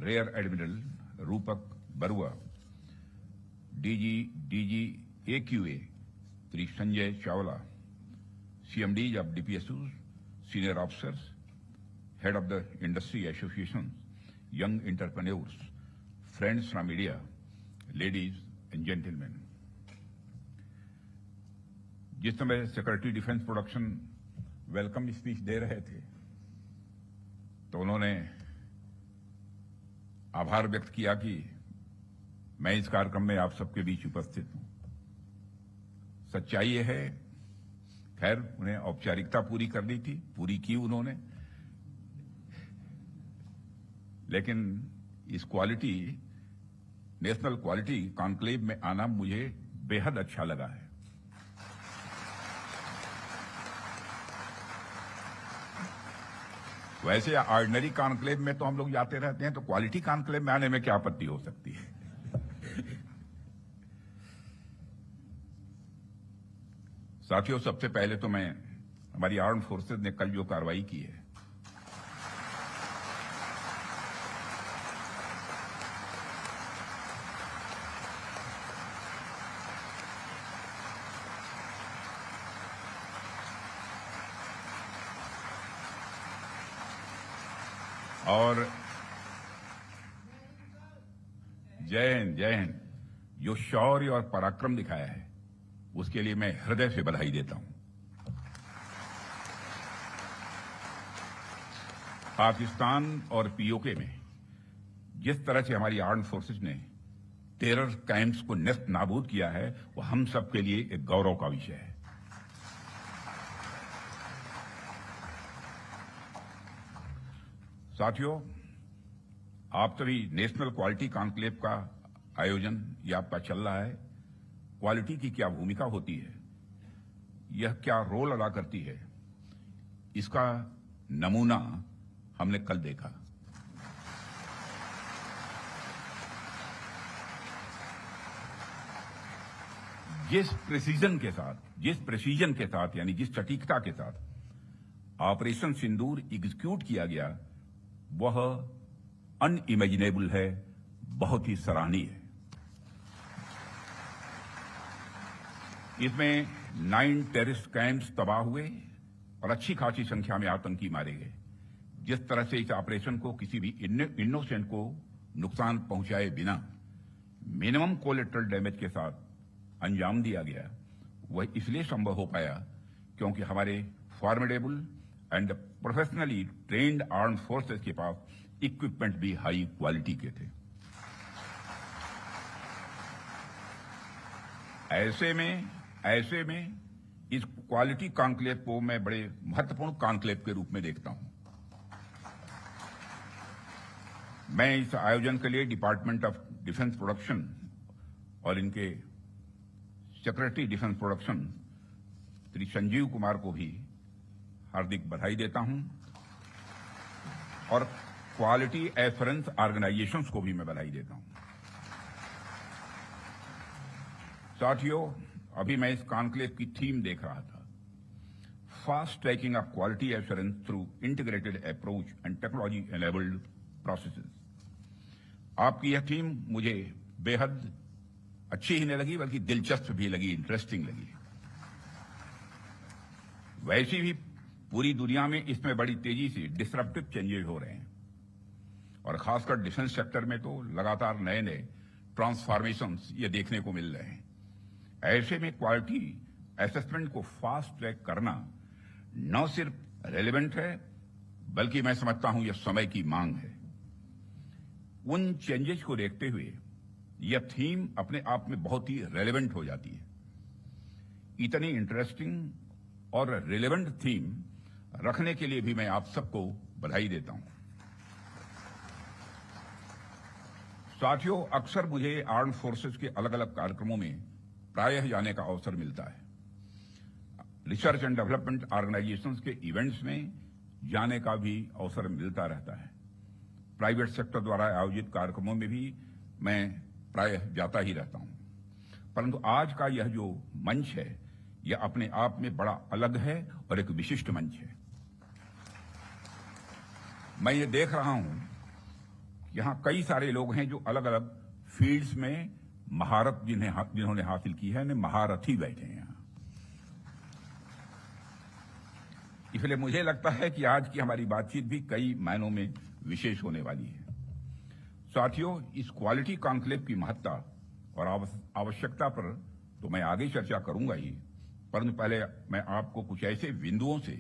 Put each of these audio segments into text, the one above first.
Rear Admiral Rupak Barua, DG AQA Sri Sanjay Chawla, CMDs of DPSUs, senior officers, head of the industry associations, young entrepreneurs, friends from media, ladies and gentlemen. जिस समय secretary defence production welcome speech दे रहे थे तो उन्होंने आभार व्यक्त किया कि मैं इस कार्यक्रम में आप सबके बीच उपस्थित हूं। सच्चाई यह है, खैर उन्हें औपचारिकता पूरी करनी थी, पूरी की उन्होंने, लेकिन इस नेशनल क्वालिटी कॉन्क्लेव में आना मुझे बेहद अच्छा लगा है। वैसे ऑर्डिनरी कॉन्क्लेव में तो हम लोग जाते रहते हैं, तो क्वालिटी कॉन्क्लेव में आने में क्या आपत्ति हो सकती है। साथियों, सबसे पहले तो मैं हमारी आर्म्ड फोर्सेज ने कल जो कार्रवाई की है, और जय हिंद, जो शौर्य और पराक्रम दिखाया है उसके लिए मैं हृदय से बधाई देता हूं। पाकिस्तान और पीओके में जिस तरह से हमारी आर्म्ड फोर्सेज ने टेरर कैंप्स को नेस्त नाबूद किया है, वो हम सबके लिए एक गौरव का विषय है। साथियों, आप सभी नेशनल क्वालिटी कॉन्क्लेव का आयोजन ये आपका चल रहा है। क्वालिटी की क्या भूमिका होती है, यह क्या रोल अदा करती है, इसका नमूना हमने कल देखा। जिस प्रिसीजन के साथ यानी जिस सटीकता के साथ ऑपरेशन सिंदूर एग्जीक्यूट किया गया, वह अनइमेजिनेबल है, बहुत ही सराहनीय है। इसमें 9 टेररिस्ट कैंप्स तबाह हुए और अच्छी खासी संख्या में आतंकी मारे गए। जिस तरह से इस ऑपरेशन को किसी भी इनोसेंट को नुकसान पहुंचाए बिना मिनिमम कोलेटरल डैमेज के साथ अंजाम दिया गया, वह इसलिए संभव हो पाया क्योंकि हमारे formidable and professionally trained arm forces के पास इक्विपमेंट भी हाई क्वालिटी के थे। ऐसे में इस क्वालिटी कॉन्क्लेव को मैं बड़े महत्वपूर्ण कॉन्क्लेव के रूप में देखता हूं। मैं इस आयोजन के लिए डिपार्टमेंट ऑफ डिफेंस प्रोडक्शन और इनके secretary defence production Shri Sanjeev Kumar को भी हार्दिक बधाई देता हूं और क्वालिटी एश्योरेंस ऑर्गेनाइजेशंस को भी मैं बधाई देता हूं। साथियों, अभी मैं इस कॉन्क्लेव की थीम देख रहा था, fast tracking of quality assurance through integrated approach and technology enabled processes. आपकी यह थीम मुझे बेहद अच्छी ही नहीं लगी, बल्कि दिलचस्प भी लगी, इंटरेस्टिंग लगी। वैसे भी पूरी दुनिया में इसमें बड़ी तेजी से डिसरप्टिव चेंजेस हो रहे हैं और खासकर डिफेंस सेक्टर में तो लगातार नए ट्रांसफॉर्मेशंस ये देखने को मिल रहे हैं। ऐसे में क्वालिटी असेसमेंट को फास्ट ट्रैक करना न सिर्फ रेलेवेंट है, बल्कि मैं समझता हूं यह समय की मांग है। उन चेंजेस को देखते हुए यह थीम अपने आप में बहुत ही रेलेवेंट हो जाती है। इतनी इंटरेस्टिंग और रेलेवेंट थीम रखने के लिए भी मैं आप सबको बधाई देता हूं। साथियों, अक्सर मुझे आर्म्ड फोर्सेस के अलग अलग कार्यक्रमों में प्रायः जाने का अवसर मिलता है। रिसर्च एंड डेवलपमेंट ऑर्गेनाइजेशंस के इवेंट्स में जाने का भी अवसर मिलता रहता है। प्राइवेट सेक्टर द्वारा आयोजित कार्यक्रमों में भी मैं प्रायः जाता ही रहता हूं, परंतु आज का यह जो मंच है, यह अपने आप में बड़ा अलग है और एक विशिष्ट मंच है। मैं ये देख रहा हूं यहां कई सारे लोग हैं जो अलग अलग फील्ड्स में महारत जिन्होंने हासिल की है, महारथी बैठे हैं यहां। इसलिए मुझे लगता है कि आज की हमारी बातचीत भी कई मायनों में विशेष होने वाली है। साथियों, इस क्वालिटी कॉन्क्लेव की महत्ता और आवश्यकता पर तो मैं आगे चर्चा करूंगा ही, परंतु पहले मैं आपको कुछ ऐसे बिंदुओं से,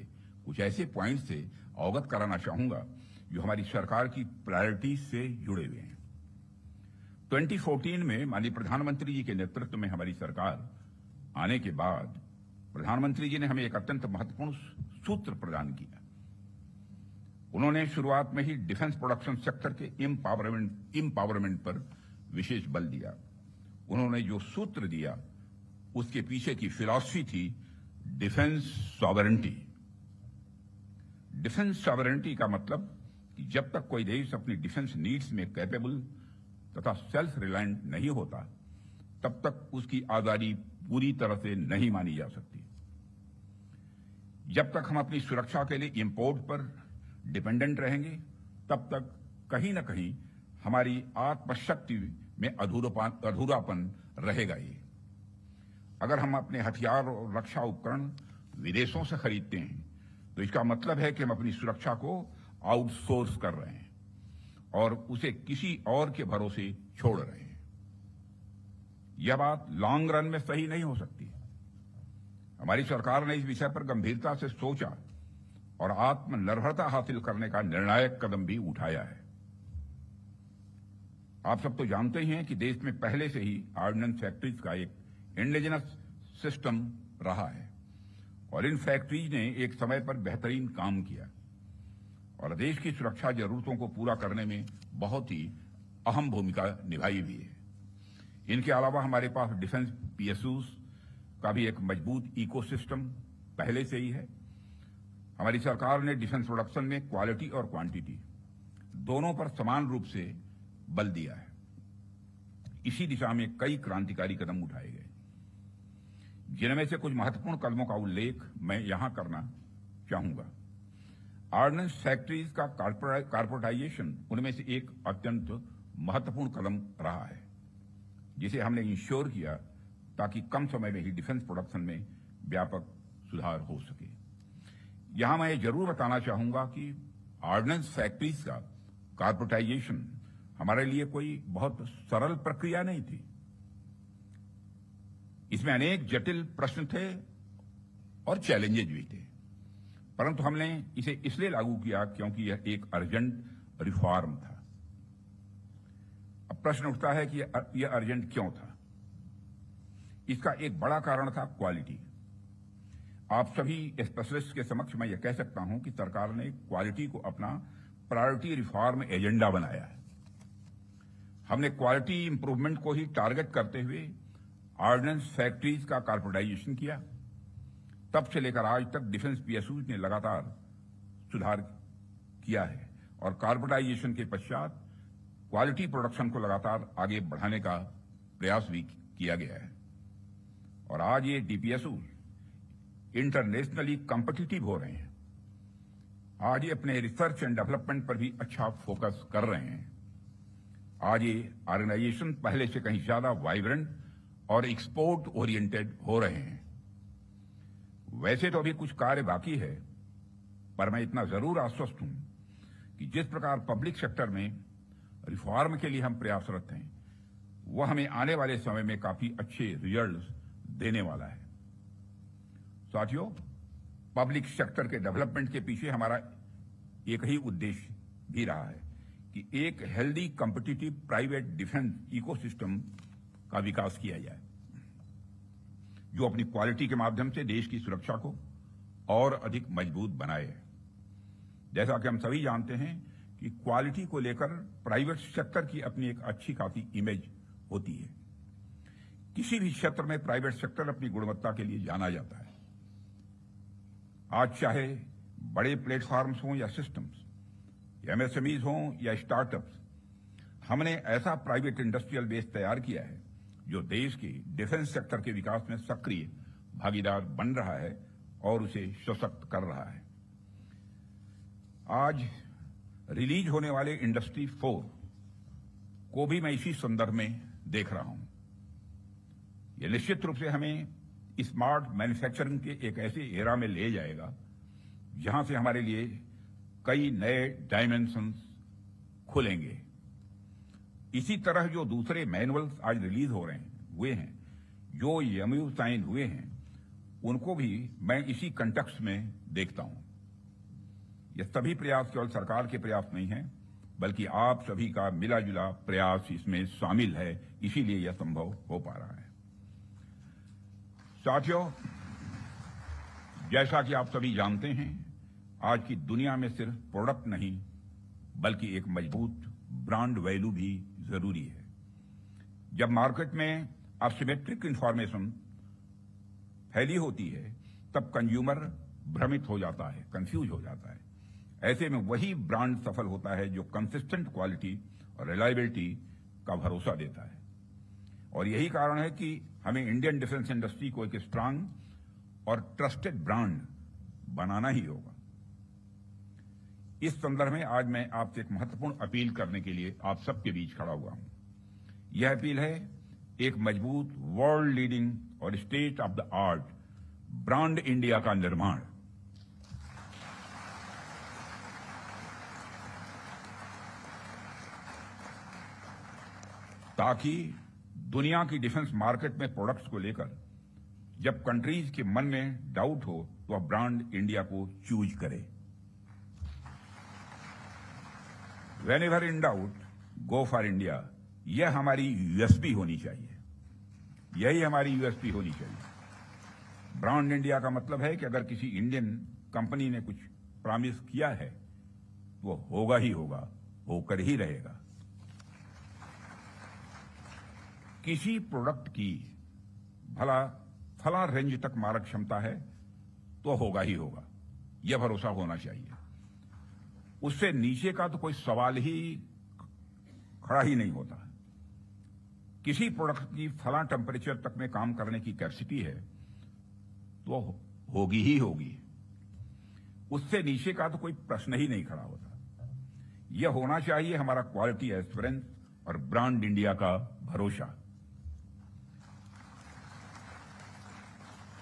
कुछ ऐसे पॉइंट से अवगत कराना चाहूंगा जो हमारी सरकार की प्रायोरिटीज से जुड़े हुए हैं। 2014 में माननीय प्रधानमंत्री जी के नेतृत्व में हमारी सरकार आने के बाद प्रधानमंत्री जी ने हमें एक अत्यंत महत्वपूर्ण सूत्र प्रदान किया। उन्होंने शुरुआत में ही डिफेंस प्रोडक्शन सेक्टर के एम्पावरमेंट पर विशेष बल दिया। उन्होंने जो सूत्र दिया उसके पीछे की फिलॉसफी थी डिफेंस सॉवरेंटी। डिफेंस सॉवरेंटी का मतलब कि जब तक कोई देश अपनी डिफेंस नीड्स में कैपेबल तथा सेल्फ रिलायंट नहीं होता, तब तक उसकी आजादी पूरी तरह से नहीं मानी जा सकती। जब तक हम अपनी सुरक्षा के लिए इंपोर्ट पर डिपेंडेंट रहेंगे, तब तक कहीं न कहीं हमारी आत्मशक्ति में अधूरापन रहेगा ही। अगर हम अपने हथियार और रक्षा उपकरण विदेशों से खरीदते हैं, तो इसका मतलब है कि हम अपनी सुरक्षा को आउटसोर्स कर रहे हैं और उसे किसी और के भरोसे छोड़ रहे हैं। यह बात लॉन्ग रन में सही नहीं हो सकती। हमारी सरकार ने इस विषय पर गंभीरता से सोचा और आत्मनिर्भरता हासिल करने का निर्णायक कदम भी उठाया है। आप सब तो जानते ही हैं कि देश में पहले से ही ऑर्डिनेंस फैक्ट्रीज का एक इंडिजिनस सिस्टम रहा है और इन फैक्ट्रीज ने एक समय पर बेहतरीन काम किया और देश की सुरक्षा जरूरतों को पूरा करने में बहुत ही अहम भूमिका निभाई हुई है। इनके अलावा हमारे पास डिफेंस पीएसयूज का भी एक मजबूत इकोसिस्टम पहले से ही है। हमारी सरकार ने डिफेंस प्रोडक्शन में क्वालिटी और क्वांटिटी दोनों पर समान रूप से बल दिया है। इसी दिशा में कई क्रांतिकारी कदम उठाए गए, जिनमें से कुछ महत्वपूर्ण कदमों का उल्लेख मैं यहां करना चाहूंगा। ऑर्डिनेंस फैक्ट्रीज का कॉर्पोरेटाइजेशन उनमें से एक अत्यंत महत्वपूर्ण कदम रहा है, जिसे हमने इंश्योर किया ताकि कम समय में ही डिफेंस प्रोडक्शन में व्यापक सुधार हो सके। यहां मैं ये जरूर बताना चाहूंगा कि ऑर्डिनेंस फैक्ट्रीज का कॉर्पोरेटाइजेशन हमारे लिए कोई बहुत सरल प्रक्रिया नहीं थी। इसमें अनेक जटिल प्रश्न थे और चैलेंजेज भी थे, परंतु हमने इसे इसलिए लागू किया क्योंकि यह एक अर्जेंट रिफॉर्म था। अब प्रश्न उठता है कि यह अर्जेंट क्यों था? इसका एक बड़ा कारण था क्वालिटी। आप सभी स्पेशलिस्ट के समक्ष मैं यह कह सकता हूं कि सरकार ने क्वालिटी को अपना प्रायोरिटी रिफॉर्म एजेंडा बनाया है। हमने क्वालिटी इंप्रूवमेंट को ही टारगेट करते हुए ऑर्डिनेंस फैक्ट्रीज का कॉर्पोरेटाइजेशन किया। तब से लेकर आज तक डिफेंस पीएसयूज ने लगातार सुधार किया है और कॉर्पोरेटाइजेशन के पश्चात क्वालिटी प्रोडक्शन को लगातार आगे बढ़ाने का प्रयास भी किया गया है और आज ये डीपीएसयूज इंटरनेशनली कॉम्पिटिटिव हो रहे हैं। आज ये अपने रिसर्च एंड डेवलपमेंट पर भी अच्छा फोकस कर रहे हैं। आज ये ऑर्गेनाइजेशन पहले से कहीं ज्यादा वाइब्रेंट और एक्सपोर्ट ओरिएंटेड हो रहे हैं। वैसे तो अभी कुछ कार्य बाकी है, पर मैं इतना जरूर आश्वस्त हूं कि जिस प्रकार पब्लिक सेक्टर में रिफॉर्म के लिए हम प्रयासरत हैं, वह हमें आने वाले समय में काफी अच्छे रिजल्ट्स देने वाला है। साथियों, पब्लिक सेक्टर के डेवलपमेंट के पीछे हमारा एक ही उद्देश्य भी रहा है कि एक healthy competitive private defence ecosystem का विकास किया जाए, जो अपनी क्वालिटी के माध्यम से देश की सुरक्षा को और अधिक मजबूत बनाए। जैसा कि हम सभी जानते हैं कि क्वालिटी को लेकर प्राइवेट सेक्टर की अपनी एक अच्छी खासी इमेज होती है। किसी भी क्षेत्र में प्राइवेट सेक्टर अपनी गुणवत्ता के लिए जाना जाता है। आज चाहे बड़े प्लेटफॉर्म्स हों या सिस्टम्स, एमएसएमईज हों या स्टार्टअप्स, हमने ऐसा प्राइवेट इंडस्ट्रियल बेस तैयार किया है जो देश के डिफेंस सेक्टर के विकास में सक्रिय भागीदार बन रहा है और उसे सशक्त कर रहा है। आज रिलीज होने वाले इंडस्ट्री 4 को भी मैं इसी संदर्भ में देख रहा हूं। यह निश्चित रूप से हमें स्मार्ट मैन्युफैक्चरिंग के एक ऐसे एरा में ले जाएगा जहां से हमारे लिए कई नए डायमेंशंस खुलेंगे। इसी तरह जो दूसरे मैनुअल्स आज रिलीज हो रहे हुए हैं, जो एमओयू साइन हुए हैं, उनको भी मैं इसी कंटेक्स्ट में देखता हूं। ये सभी प्रयास केवल सरकार के प्रयास नहीं है, बल्कि आप सभी का मिला जुला प्रयास इसमें शामिल है, इसीलिए यह संभव हो पा रहा है। साथियों, जैसा कि आप सभी जानते हैं, आज की दुनिया में सिर्फ प्रोडक्ट नहीं बल्कि एक मजबूत ब्रांड वैल्यू भी जरूरी है। जब मार्केट में असिमेट्रिक इंफॉर्मेशन फैली होती है तब कंज्यूमर भ्रमित हो जाता है, कंफ्यूज हो जाता है। ऐसे में वही ब्रांड सफल होता है जो कंसिस्टेंट क्वालिटी और रिलायबिलिटी का भरोसा देता है। और यही कारण है कि हमें इंडियन डिफेंस इंडस्ट्री को एक स्ट्रांग और ट्रस्टेड ब्रांड बनाना ही होगा। इस संदर्भ में आज मैं आपसे एक महत्वपूर्ण अपील करने के लिए आप सबके बीच खड़ा हुआ हूं। यह अपील है एक मजबूत वर्ल्ड लीडिंग और state of the art brand India का निर्माण। ताकि दुनिया की डिफेंस मार्केट में प्रोडक्ट्स को लेकर जब कंट्रीज के मन में डाउट हो तो वह ब्रांड इंडिया को चूज करे। Whenever in doubt, go for India। यह हमारी यूएसपी होनी चाहिए, यही हमारी यूएसपी होनी चाहिए। ब्रांड इंडिया का मतलब है कि अगर किसी इंडियन कंपनी ने कुछ प्रॉमिस किया है वो होगा ही होगा, होकर ही रहेगा। किसी प्रोडक्ट की भला फला रेंज तक मारक क्षमता है तो होगा ही होगा, यह भरोसा होना चाहिए। उससे नीचे का तो कोई सवाल ही खड़ा ही नहीं होता। किसी प्रोडक्ट की फला टेम्परेचर तक में काम करने की कैपेसिटी है तो होगी ही होगी, उससे नीचे का तो कोई प्रश्न ही नहीं खड़ा होता। यह होना चाहिए हमारा क्वालिटी एश्योरेंस और ब्रांड इंडिया का भरोसा।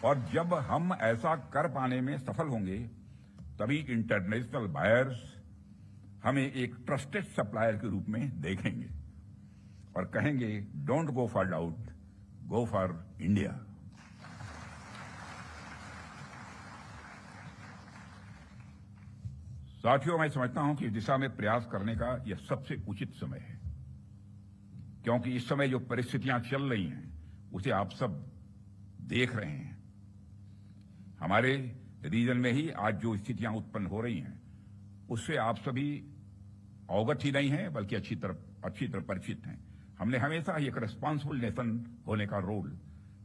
और जब हम ऐसा कर पाने में सफल होंगे तभी इंटरनेशनल बायर्स हमें एक ट्रस्टेड सप्लायर के रूप में देखेंगे और कहेंगे don't go for doubt, go for India. साथियों, मैं समझता हूं कि इस दिशा में प्रयास करने का यह सबसे उचित समय है, क्योंकि इस समय जो परिस्थितियां चल रही हैं उसे आप सब देख रहे हैं। हमारे रीजन में ही आज जो स्थितियां उत्पन्न हो रही हैं उससे आप सभी अवगत ही नहीं हैं बल्कि अच्छी तरह परिचित हैं। हमने हमेशा एक रिस्पॉन्सिबल नेशन होने का रोल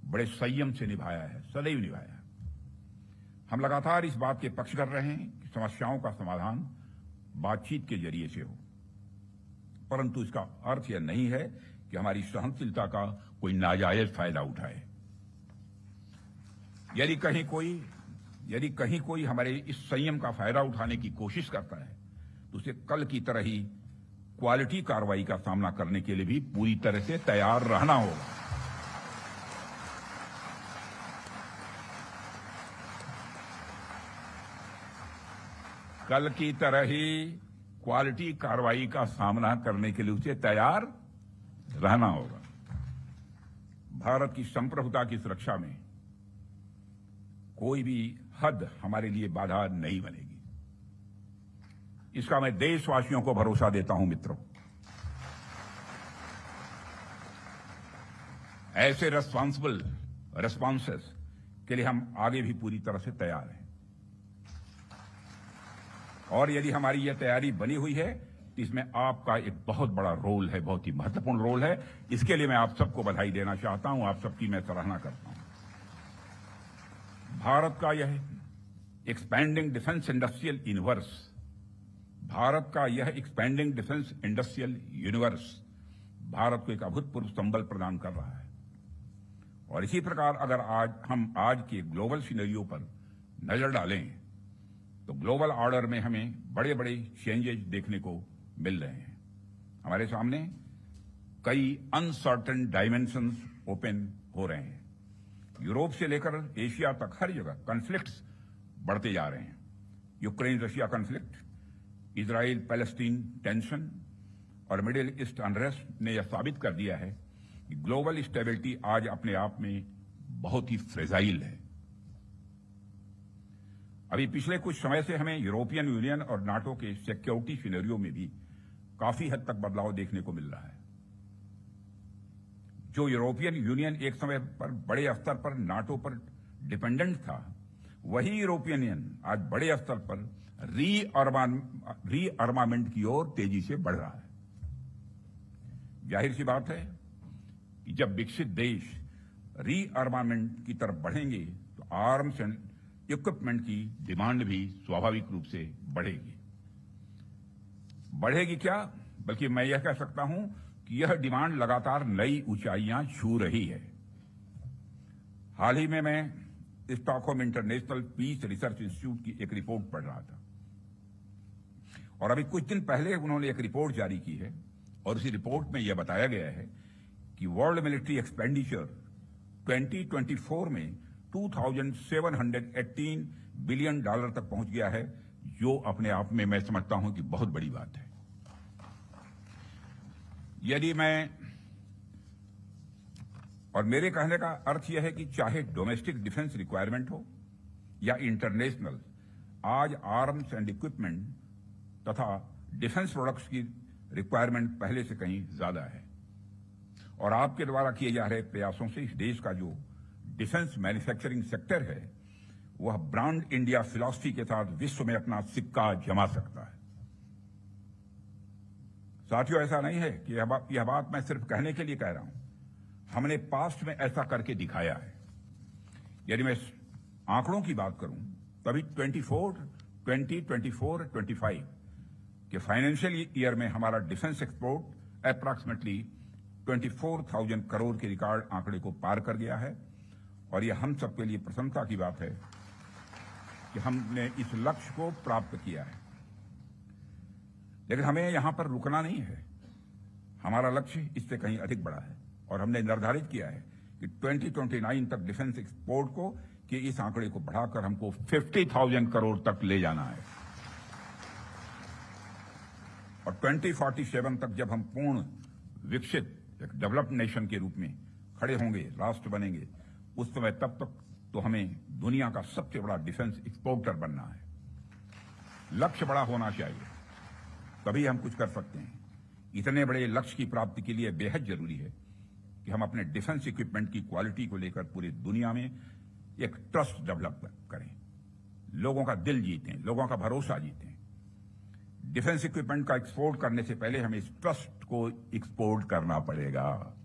बड़े संयम से निभाया है, सदैव निभाया है। हम लगातार इस बात के पक्ष कर रहे हैं कि समस्याओं का समाधान बातचीत के जरिए से हो, परंतु इसका अर्थ यह नहीं है कि हमारी सहनशीलता का कोई नाजायज फायदा उठाए। यदि कहीं कोई हमारे इस संयम का फायदा उठाने की कोशिश करता है तो उसे कल की तरह ही क्वालिटी कार्रवाई का सामना करने के लिए भी पूरी तरह से तैयार रहना होगा। कल की तरह ही क्वालिटी कार्रवाई का सामना करने के लिए उसे तैयार रहना होगा। भारत की संप्रभुता की सुरक्षा में कोई भी हद हमारे लिए बाधा नहीं बनेगी, इसका मैं देशवासियों को भरोसा देता हूं। मित्रों, ऐसे रेस्पॉन्सिबल रेस्पॉन्सेस के लिए हम आगे भी पूरी तरह से तैयार हैं। और यदि हमारी यह तैयारी बनी हुई है तो इसमें आपका एक बहुत बड़ा रोल है, बहुत ही महत्वपूर्ण रोल है। इसके लिए मैं आप सबको बधाई देना चाहता हूं, आप सबकी मैं सराहना करता हूं। भारत का यह expanding defence industrial universe, Bharat का यह expanding defence industrial universe Bharat को एक अभूतपूर्व संबल प्रदान कर रहा है। और इसी प्रकार अगर हम आज के ग्लोबल सिनेरियो पर नजर डालें तो ग्लोबल ऑर्डर में हमें बड़े बड़े चेंजेस देखने को मिल रहे हैं। हमारे सामने कई अनसर्टेन डायमेंशंस ओपन हो रहे हैं। यूरोप से लेकर एशिया तक हर जगह कॉन्फ्लिक्ट्स बढ़ते जा रहे हैं। Ukraine Russia conflict, Israel Palestine tension और मिडिल ईस्ट अनरेस्ट ने यह साबित कर दिया है कि ग्लोबल स्टेबिलिटी आज अपने आप में बहुत ही फ्रेजाइल है। अभी पिछले कुछ समय से हमें यूरोपियन यूनियन और नाटो के सिक्योरिटी सिनेरियो में भी काफी हद तक बदलाव देखने को मिल रहा है। जो यूरोपियन यूनियन एक समय पर बड़े स्तर पर नाटो पर डिपेंडेंट था, वही यूरोपियन यूनियन आज बड़े स्तर पर रीअर्मामेंट की ओर तेजी से बढ़ रहा है। जाहिर सी बात है कि जब विकसित देश रीअर्मामेंट की तरफ बढ़ेंगे तो आर्म्स एंड इक्विपमेंट की डिमांड भी स्वाभाविक रूप से बढ़ेगी। बढ़ेगी क्या, बल्कि मैं यह कह सकता हूं कि यह डिमांड लगातार नई ऊंचाइयां छू रही है। हाल ही में मैं Stockholm International Peace Research Institute की एक रिपोर्ट पढ़ रहा था और अभी कुछ दिन पहले उन्होंने एक रिपोर्ट जारी की है और उसी रिपोर्ट में यह बताया गया है कि वर्ल्ड मिलिट्री एक्सपेंडिचर 2024 में $2,718 बिलियन तक पहुंच गया है, जो अपने आप में मैं समझता हूं कि बहुत बड़ी बात है। यदि मैं और मेरे कहने का अर्थ यह है कि चाहे डोमेस्टिक डिफेंस रिक्वायरमेंट हो या इंटरनेशनल, आज आर्म्स एंड इक्विपमेंट तथा डिफेंस प्रोडक्ट्स की रिक्वायरमेंट पहले से कहीं ज्यादा है और आपके द्वारा किए जा रहे प्रयासों से इस देश का जो डिफेंस मैन्युफैक्चरिंग सेक्टर है वह ब्रांड इंडिया फिलॉसफी के साथ विश्व में अपना सिक्का जमा सकता है। साथियों, ऐसा नहीं है कि यह बात मैं सिर्फ कहने के लिए कह रहा हूं, हमने पास्ट में ऐसा करके दिखाया है। यदि मैं आंकड़ों की बात करूं तभी 2024-25 के फाइनेंशियल ईयर में हमारा डिफेंस एक्सपोर्ट अप्रॉक्सीमेटली 24,000 करोड़ के रिकॉर्ड आंकड़े को पार कर गया है और यह हम सबके लिए प्रसन्नता की बात है कि हमने इस लक्ष्य को प्राप्त किया है। लेकिन हमें यहां पर रुकना नहीं है, हमारा लक्ष्य इससे कहीं अधिक बड़ा है और हमने निर्धारित किया है कि 2029 तक डिफेंस एक्सपोर्ट को कि इस आंकड़े को बढ़ाकर हमको 50,000 करोड़ तक ले जाना है और 2047 तक जब हम पूर्ण विकसित एक डेवलप्ड नेशन के रूप में खड़े होंगे, राष्ट्र बनेंगे, उस समय तब तक तो हमें दुनिया का सबसे बड़ा डिफेंस एक्सपोर्टर बनना है। लक्ष्य बड़ा होना चाहिए, तभी हम कुछ कर सकते हैं। इतने बड़े लक्ष्य की प्राप्ति के लिए बेहद जरूरी है कि हम अपने डिफेंस इक्विपमेंट की क्वालिटी को लेकर पूरी दुनिया में एक ट्रस्ट डेवलप करें, लोगों का दिल जीतें, लोगों का भरोसा जीतें। डिफेंस इक्विपमेंट का एक्सपोर्ट करने से पहले हमें इस ट्रस्ट को एक्सपोर्ट करना पड़ेगा।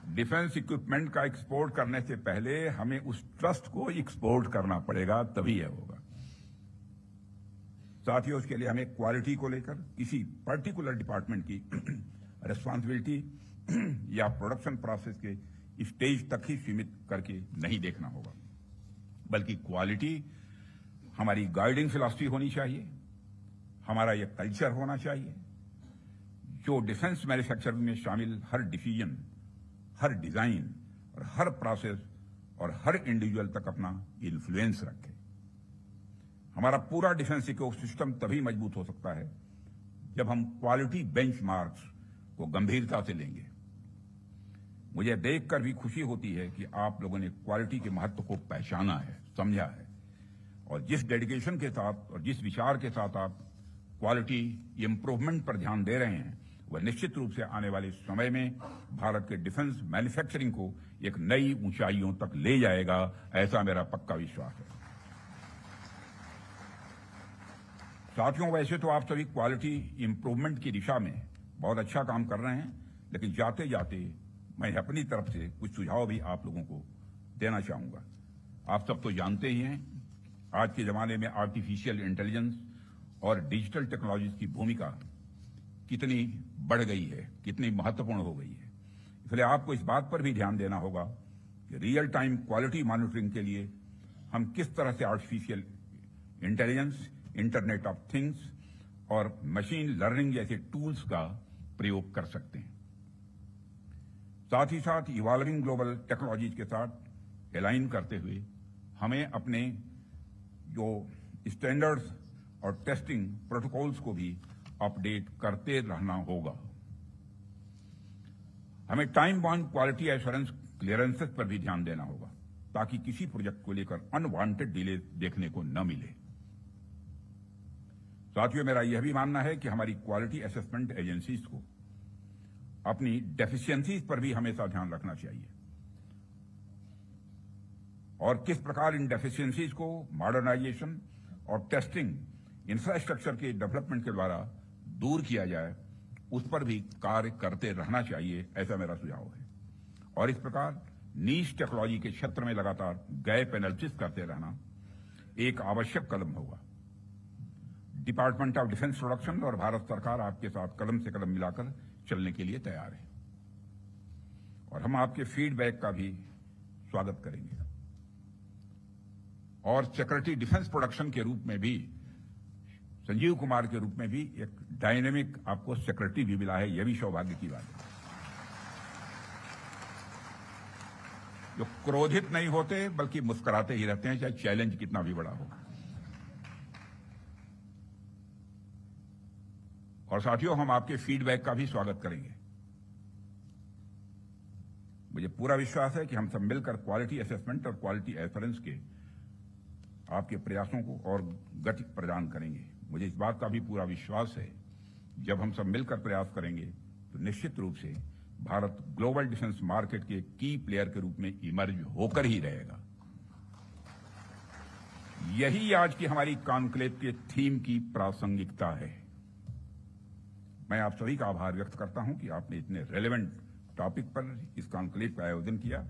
डिफेंस इक्विपमेंट का एक्सपोर्ट करने से पहले हमें उस ट्रस्ट को एक्सपोर्ट करना पड़ेगा, तभी यह होगा। साथियों, इसके लिए हमें क्वालिटी को लेकर किसी पर्टिकुलर डिपार्टमेंट की रिस्पांसिबिलिटी या प्रोडक्शन प्रोसेस के स्टेज तक ही सीमित करके नहीं देखना होगा, बल्कि क्वालिटी हमारी गाइडिंग फिलॉसफी होनी चाहिए, हमारा यह कल्चर होना चाहिए जो डिफेंस मैन्युफैक्चरिंग में शामिल हर डिसीजन, हर डिजाइन और हर प्रोसेस और हर इंडिविजुअल तक अपना इन्फ्लुएंस रखे। हमारा पूरा डिफेंस इकोसिस्टम तभी मजबूत हो सकता है जब हम क्वालिटी बेंचमार्क्स को गंभीरता से लेंगे। मुझे देखकर भी खुशी होती है कि आप लोगों ने क्वालिटी के महत्व को पहचाना है, समझा है और जिस डेडिकेशन के साथ और जिस विचार के साथ आप क्वालिटी इंप्रूवमेंट पर ध्यान दे रहे हैं, वह निश्चित रूप से आने वाले समय में भारत के डिफेंस मैन्युफैक्चरिंग को एक नई ऊंचाइयों तक ले जाएगा, ऐसा मेरा पक्का विश्वास है। साथियों, वैसे तो आप सभी क्वालिटी इंप्रूवमेंट की दिशा में बहुत अच्छा काम कर रहे हैं, लेकिन जाते जाते मैं अपनी तरफ से कुछ सुझाव भी आप लोगों को देना चाहूंगा। आप सब तो जानते ही हैं, आज के जमाने में आर्टिफिशियल इंटेलिजेंस और डिजिटल टेक्नोलॉजीज की भूमिका कितनी बढ़ गई है, कितनी महत्वपूर्ण हो गई है। इसलिए आपको इस बात पर भी ध्यान देना होगा कि रियल टाइम क्वालिटी मॉनिटरिंग के लिए हम किस तरह से artificial intelligence, internet of things और मशीन लर्निंग जैसे टूल्स का प्रयोग कर सकते हैं। साथ ही साथ इवॉल्विंग ग्लोबल टेक्नोलॉजीज के साथ अलाइन करते हुए हमें अपने जो स्टैंडर्ड्स और टेस्टिंग प्रोटोकॉल्स को भी अपडेट करते रहना होगा। हमें time bound quality assurance clearances पर भी ध्यान देना होगा ताकि किसी प्रोजेक्ट को लेकर अनवांटेड डिले देखने को न मिले। साथियों, मेरा यह भी मानना है कि हमारी क्वालिटी असेसमेंट एजेंसीज को अपनी डेफिशिएंसीज पर भी हमेशा ध्यान रखना चाहिए और किस प्रकार इन डेफिशिएंसीज को मॉडर्नाइजेशन और टेस्टिंग इंफ्रास्ट्रक्चर के डेवलपमेंट के द्वारा दूर किया जाए, उस पर भी कार्य करते रहना चाहिए, ऐसा मेरा सुझाव है। और इस प्रकार नीश टेक्नोलॉजी के क्षेत्र में लगातार गैप एनालिसिस करते रहना एक आवश्यक कदम होगा। डिपार्टमेंट ऑफ डिफेंस प्रोडक्शन और भारत सरकार आपके साथ कदम से कदम मिलाकर चलने के लिए तैयार है और हम आपके फीडबैक का भी स्वागत करेंगे। और सिक्योरिटी डिफेंस प्रोडक्शन के रूप में भी संजीव कुमार के रूप में भी एक डायनेमिक आपको सिक्योरिटी भी मिला है, यह भी सौभाग्य की बात है। जो क्रोधित नहीं होते बल्कि मुस्कुराते ही रहते हैं, चाहे चैलेंज कितना भी बड़ा हो। और साथियों, हम आपके फीडबैक का भी स्वागत करेंगे। मुझे पूरा विश्वास है कि हम सब मिलकर क्वालिटी असेसमेंट और क्वालिटी एश्योरेंस के आपके प्रयासों को और गति प्रदान करेंगे। मुझे इस बात का भी पूरा विश्वास है, जब हम सब मिलकर प्रयास करेंगे तो निश्चित रूप से भारत ग्लोबल डिफेंस मार्केट के की प्लेयर के रूप में इमर्ज होकर ही रहेगा। यही आज की हमारी कॉन्क्लेव के थीम की प्रासंगिकता है। मैं आप सभी का आभार व्यक्त करता हूं कि आपने इतने रेलेवेंट टॉपिक पर इस कॉन्क्लेव का आयोजन किया।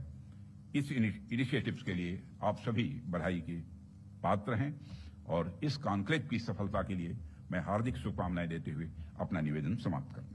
इस इनिशिएटिव्स के लिए आप सभी बधाई के पात्र हैं और इस कॉन्क्लेव की सफलता के लिए मैं हार्दिक शुभकामनाएं देते हुए अपना निवेदन समाप्त करता हूं।